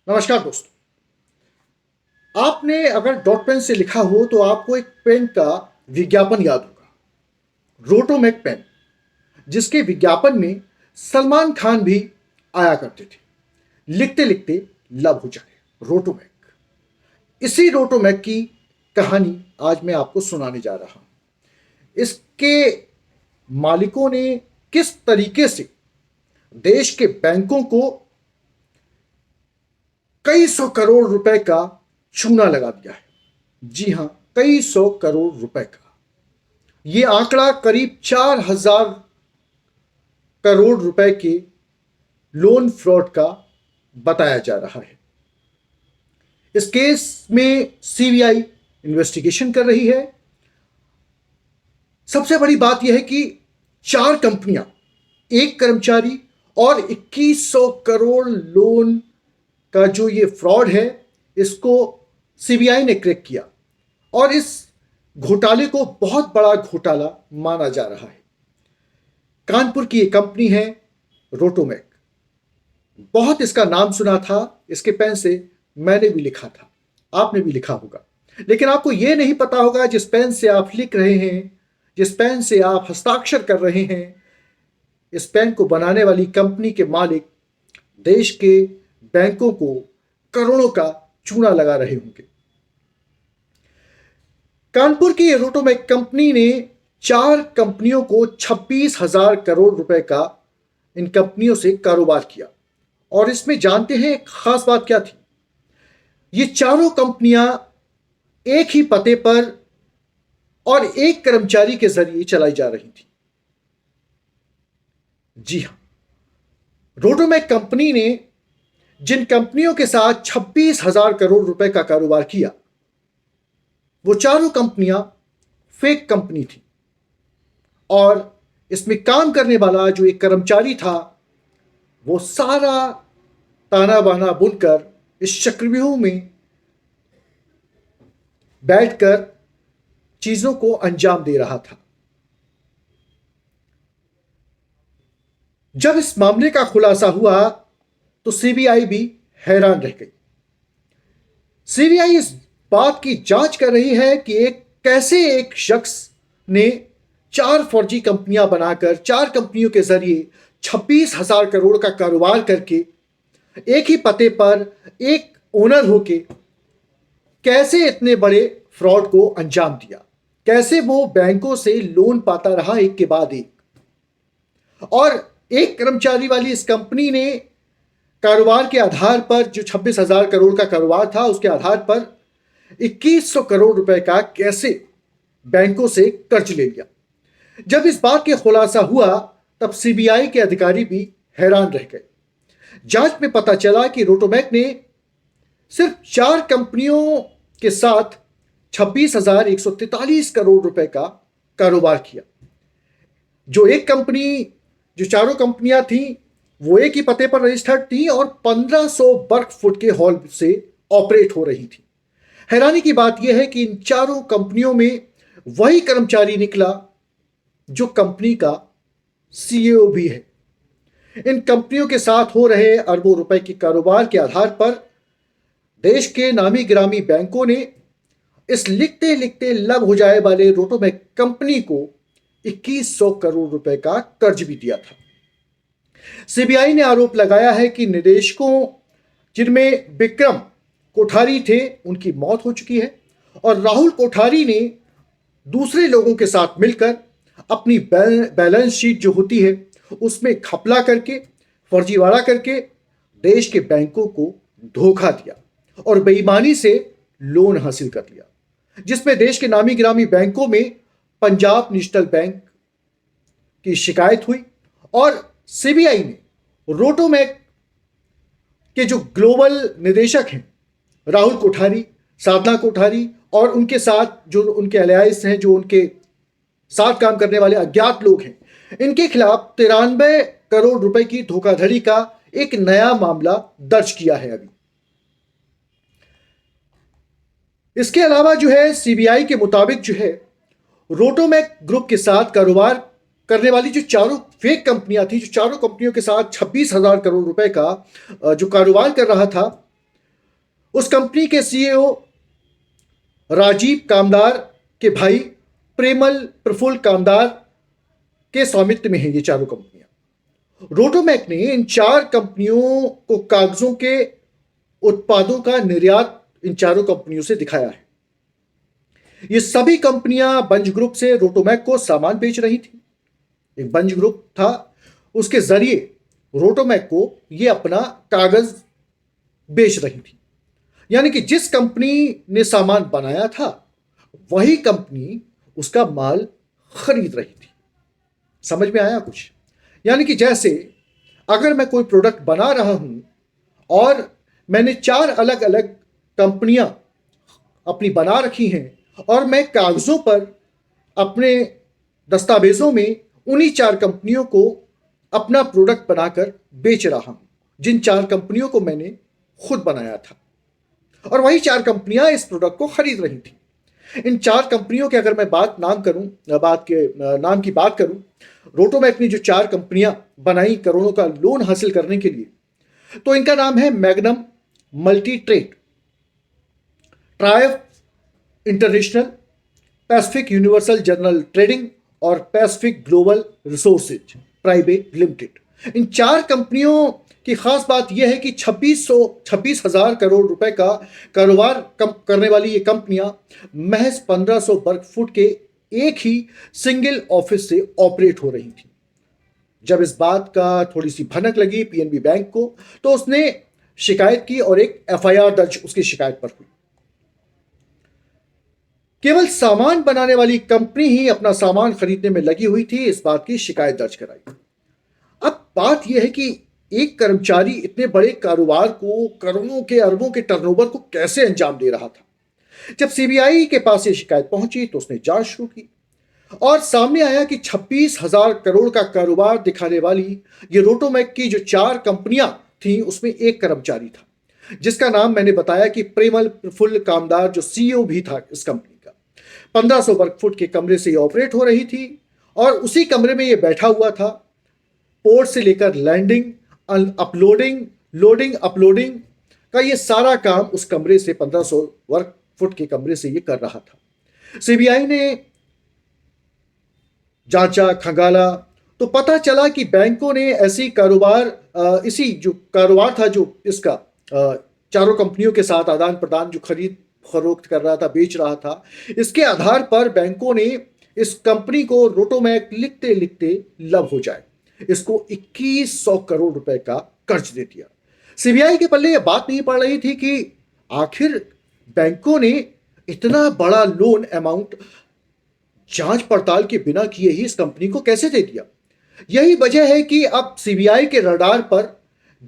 नमस्कार दोस्तों। आपने अगर डॉट पेन से लिखा हो तो आपको एक पेन का विज्ञापन याद होगा, रोटोमैक पेन, जिसके विज्ञापन में सलमान खान भी आया करते थे। लिखते लिखते लब हो जाए, रोटोमैक। इसी रोटोमैक की कहानी आज मैं आपको सुनाने जा रहा हूं। इसके मालिकों ने किस तरीके से देश के बैंकों को कई सौ करोड़ रुपए का चूना लगा दिया है। जी हां, कई सौ करोड़ रुपए का। यह आंकड़ा करीब 4,000 करोड़ रुपए के लोन फ्रॉड का बताया जा रहा है। इस केस में सीबीआई इन्वेस्टिगेशन कर रही है। सबसे बड़ी बात यह है कि 4 कंपनियां, एक कर्मचारी और 2100 करोड़ लोन का जो ये फ्रॉड है, इसको सीबीआई ने क्रैक किया और इस घोटाले को बहुत बड़ा घोटाला माना जा रहा है। कानपुर की एक कंपनी है रोटोमैक। बहुत इसका नाम सुना था, इसके पेन से मैंने भी लिखा था, आपने भी लिखा होगा। लेकिन आपको यह नहीं पता होगा जिस पेन से आप लिख रहे हैं, जिस पेन से आप हस्ताक्षर कर रहे हैं, इस पेन को बनाने वाली कंपनी के मालिक देश के बैंकों को करोड़ों का चूना लगा रहे होंगे। कानपुर की रोटोमैक कंपनी ने 4 कंपनियों को 26,000 करोड़ रुपए का इन कंपनियों से कारोबार किया। और इसमें जानते हैं एक खास बात क्या थी? ये चारों कंपनियां एक ही पते पर और एक कर्मचारी के जरिए चलाई जा रही थी। जी हां, रोटोमैक कंपनी ने जिन कंपनियों के साथ 26,000 करोड़ रुपए का कारोबार किया, वो चारों कंपनियां फेक कंपनी थी। और इसमें काम करने वाला जो एक कर्मचारी था, वो सारा ताना बाना बुनकर इस चक्रव्यूह में बैठकर चीजों को अंजाम दे रहा था। जब इस मामले का खुलासा हुआ तो सीबीआई भी हैरान रह गई। सीबीआई इस बात की जांच कर रही है कि कैसे एक शख्स ने 4 फर्जी कंपनियां बनाकर 4 कंपनियों के जरिए 26,000 करोड़ का कारोबार करके एक ही पते पर एक ओनर होके कैसे इतने बड़े फ्रॉड को अंजाम दिया, कैसे वो बैंकों से लोन पाता रहा एक के बाद एक। और एक कर्मचारी वाली इस कंपनी ने कारोबार के आधार पर, जो 26,000 करोड़ का कारोबार था, उसके आधार पर 2100 करोड़ रुपए का कैसे बैंकों से कर्ज ले लिया। जब इस बात के खुलासा हुआ तब सीबीआई के अधिकारी भी हैरान रह गए। जांच में पता चला कि रोटोमैक ने सिर्फ 4 कंपनियों के साथ 26,143 करोड़ रुपए का कारोबार किया। जो चारों कंपनियां थी, वो एक ही पते पर रजिस्टर्ड थी और 1500 वर्ग फुट के हॉल से ऑपरेट हो रही थी। हैरानी की बात यह है कि इन चारों कंपनियों में वही कर्मचारी निकला जो कंपनी का सीईओ भी है। इन कंपनियों के साथ हो रहे अरबों रुपए के कारोबार के आधार पर देश के नामी गिरामी बैंकों ने इस लिखते लिखते लब हो जाए वाले रोटोमैक कंपनी को 2100 करोड़ रुपए का कर्ज भी दिया था। सीबीआई ने आरोप लगाया है कि निदेशकों, जिनमें विक्रम कोठारी थे, उनकी मौत हो चुकी है और राहुल कोठारी ने दूसरे लोगों के साथ मिलकर अपनी बैलेंस शीट जो होती है उसमें घपला करके, फर्जीवाड़ा करके देश के बैंकों को धोखा दिया और बेईमानी से लोन हासिल कर लिया, जिसमें देश के नामी गिरामी बैंकों में पंजाब नेशनल बैंक की शिकायत हुई और सीबीआई ने रोटोमैक के जो ग्लोबल निदेशक हैं, राहुल कोठारी, साधना कोठारी और उनके साथ जो उनके एलाइज हैं, जो उनके साथ काम करने वाले अज्ञात लोग हैं, इनके खिलाफ 93 करोड़ रुपए की धोखाधड़ी का एक नया मामला दर्ज किया है अभी। इसके अलावा जो है, सीबीआई के मुताबिक जो है, रोटोमैक ग्रुप के साथ कारोबार करने वाली जो चारों फेक कंपनियां थी, जो चारों कंपनियों के साथ 26,000 करोड़ रुपए का जो कारोबार कर रहा था, उस कंपनी के सीईओ राजीव कामदार के भाई प्रेमल प्रफुल्ल कामदार के स्वामित्व में है ये चारों कंपनियां। रोटोमैक ने इन चार कंपनियों को कागजों के उत्पादों का निर्यात इन चारों कंपनियों से दिखाया है। ये सभी कंपनियां बंज ग्रुप से रोटोमैक को सामान बेच रही थी। एक बंज ग्रुप था, उसके जरिए रोटोमैक को ये अपना कागज बेच रही थी। यानी कि जिस कंपनी ने सामान बनाया था वही कंपनी उसका माल खरीद रही थी। समझ में आया कुछ? यानी कि जैसे अगर मैं कोई प्रोडक्ट बना रहा हूं और मैंने चार अलग अलग कंपनियां अपनी बना रखी हैं और मैं कागजों पर अपने दस्तावेजों में उन्हीं चार कंपनियों को अपना प्रोडक्ट बनाकर बेच रहा हूं, जिन चार कंपनियों को मैंने खुद बनाया था, और वही चार कंपनियां इस प्रोडक्ट को खरीद रही थी। इन चार कंपनियों के अगर मैं नाम की बात करूं, रोटोमैक ने जो चार कंपनियां बनाई करोड़ों का लोन हासिल करने के लिए, तो इनका नाम है magnum multi trade, triumph international, pacific universal general trading और pacific global resources private limited. इन चार कंपनियों की खास बात यह है कि 26,000 करोड़ रुपए का कारोबार करने वाली ये कंपनियां महज 1500 वर्ग फुट के एक ही सिंगल ऑफिस से ऑपरेट हो रही थी। जब इस बात का थोड़ी सी भनक लगी पीएनबी बैंक को, तो उसने शिकायत की और एक एफआईआर दर्ज उसकी शिकायत पर हुई। केवल सामान बनाने वाली कंपनी ही अपना सामान खरीदने में लगी हुई थी, इस बात की शिकायत दर्ज कराई। अब बात यह है कि एक कर्मचारी इतने बड़े कारोबार को, करोड़ों के अरबों के टर्नओवर को कैसे अंजाम दे रहा था। जब सीबीआई के पास ये शिकायत पहुंची तो उसने जांच शुरू की और सामने आया कि 26,000 करोड़ का कारोबार दिखाने वाली ये रोटोमैक की जो चार कंपनियां थी उसमें एक कर्मचारी था, जिसका नाम मैंने बताया कि प्रेमल प्रफुल्ल कामदार, जो सीईओ भी था इस कंपनी का। 1500 वर्ग फुट के कमरे से ये ऑपरेट हो रही थी और उसी कमरे में ये बैठा हुआ था। पोर्ट से लेकर लैंडिंग, अपलोडिंग, लोडिंग, अपलोडिंग का ये सारा काम उस कमरे से, 1500 वर्ग फुट के कमरे से ये कर रहा था। सीबीआई ने जांचा, खंगाला तो पता चला कि बैंकों ने ऐसी इसी जो कारोबार था, जो इसका चारों कंपनियों के साथ आदान प्रदान, जो खरीद फरोख्त कर रहा था, बेच रहा था, इसके आधार पर बैंकों ने इस कंपनी को रोटोमैक लिखते लिखते लब हो जाए, इसको 2100 करोड़ रुपए का कर्ज दे दिया। सीबीआई के पल्ले यह बात नहीं पड़ रही थी कि आखिर बैंकों ने इतना बड़ा लोन अमाउंट जांच पड़ताल के बिना किए ही इस कंपनी को कैसे दे दिया। यही वजह है कि अब सीबीआई के रडार पर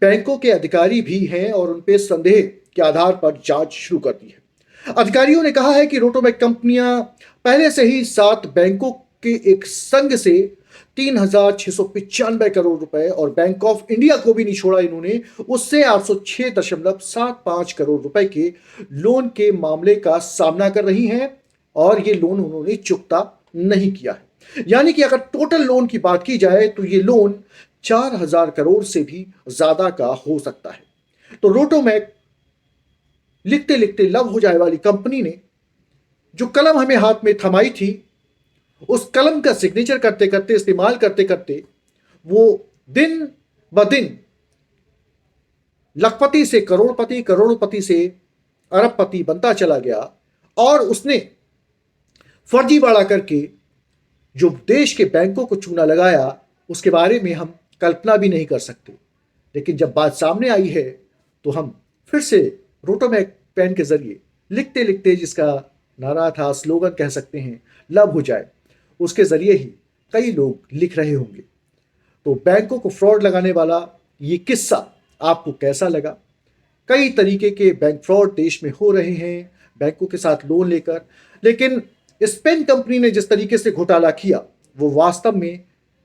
बैंकों के अधिकारी भी हैं और उन पे संदेह के आधार पर जांच शुरू कर दी है। अधिकारियों ने कहा है कि रोटोमैक कंपनियां पहले से ही 7 बैंकों के एक संघ से 3,695 करोड़ रुपए, और बैंक ऑफ इंडिया को भी नहीं छोड़ा इन्होंने, उससे 806.75 करोड़ रुपए के लोन के मामले का सामना कर रही हैं और ये लोन उन्होंने चुकता नहीं किया है। यानी कि अगर टोटल लोन की बात की जाए तो ये लोन 4,000 करोड़ से भी ज्यादा का हो सकता है। तो रोटोमैक लिखते लिखते लब हो जाए वाली कंपनी ने जो कलम हमें हाथ में थमाई थी, उस कलम का सिग्नेचर करते करते, इस्तेमाल करते करते, वो दिन ब दिन लखपति से करोड़पति, करोड़पति से अरबपति बनता चला गया और उसने फर्जीवाड़ा करके जो देश के बैंकों को चूना लगाया, उसके बारे में हम कल्पना भी नहीं कर सकते। लेकिन जब बात सामने आई है तो हम फिर से रोटोमैक पेन के जरिए लिखते लिखते, जिसका नारा था, स्लोगन कह सकते हैं, लब हो जाए, उसके जरिए ही कई लोग लिख रहे होंगे। तो बैंकों को फ्रॉड लगाने वाला ये किस्सा आपको कैसा लगा? कई तरीके के बैंक फ्रॉड देश में हो रहे हैं बैंकों के साथ लोन लेकर, लेकिन इस पेन कंपनी ने जिस तरीके से घोटाला किया वो वास्तव में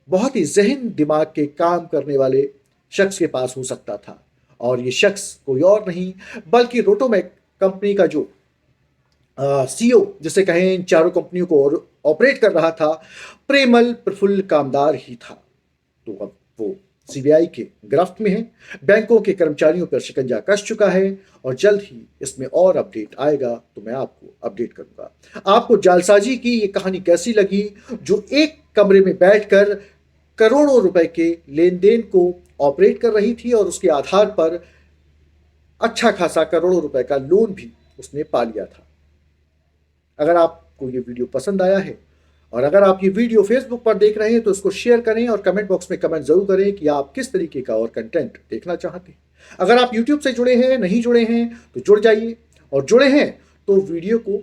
बहुत ही जहन दिमाग के काम करने वाले शख्स के पास हो सकता था, और ये शख्स कोई और नहीं बल्कि रोटोमैक कंपनी का जो सीईओ, जिसे कहें इन चारों कंपनियों को ऑपरेट कर रहा था, प्रेमल प्रफुल्ल कामदार ही था। तो अब वो सीबीआई के गिरफ्त में है, बैंकों के कर्मचारियों पर शिकंजा कस चुका है और जल्द ही इसमें और अपडेट आएगा तो मैं आपको अपडेट करूंगा। आपको जालसाजी की ये कहानी कैसी लगी, जो एक कमरे में बैठकर करोड़ों रुपए के लेन देन को ऑपरेट कर रही थी और उसके आधार पर अच्छा खासा करोड़ों रुपए का लोन भी उसने पा लिया था। अगर आपको ये वीडियो पसंद आया है और अगर आप ये वीडियो फेसबुक पर देख रहे हैं तो इसको शेयर करें और कमेंट बॉक्स में कमेंट जरूर करें कि आप किस तरीके का और कंटेंट देखना चाहते हैं। अगर आप यूट्यूब से जुड़े हैं, नहीं जुड़े हैं तो जुड़ जाइए, और जुड़े हैं तो वीडियो को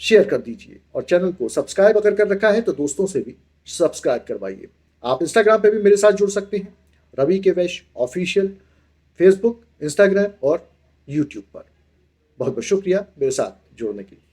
शेयर कर दीजिए और चैनल को सब्सक्राइब अगर कर रखा है तो दोस्तों से भी सब्सक्राइब करवाइए। आप इंस्टाग्राम पे भी मेरे साथ जुड़ सकते हैं, रवि के वैश्य ऑफिशियल, फेसबुक, इंस्टाग्राम और यूट्यूब पर। बहुत बहुत शुक्रिया मेरे साथ जुड़ने के लिए।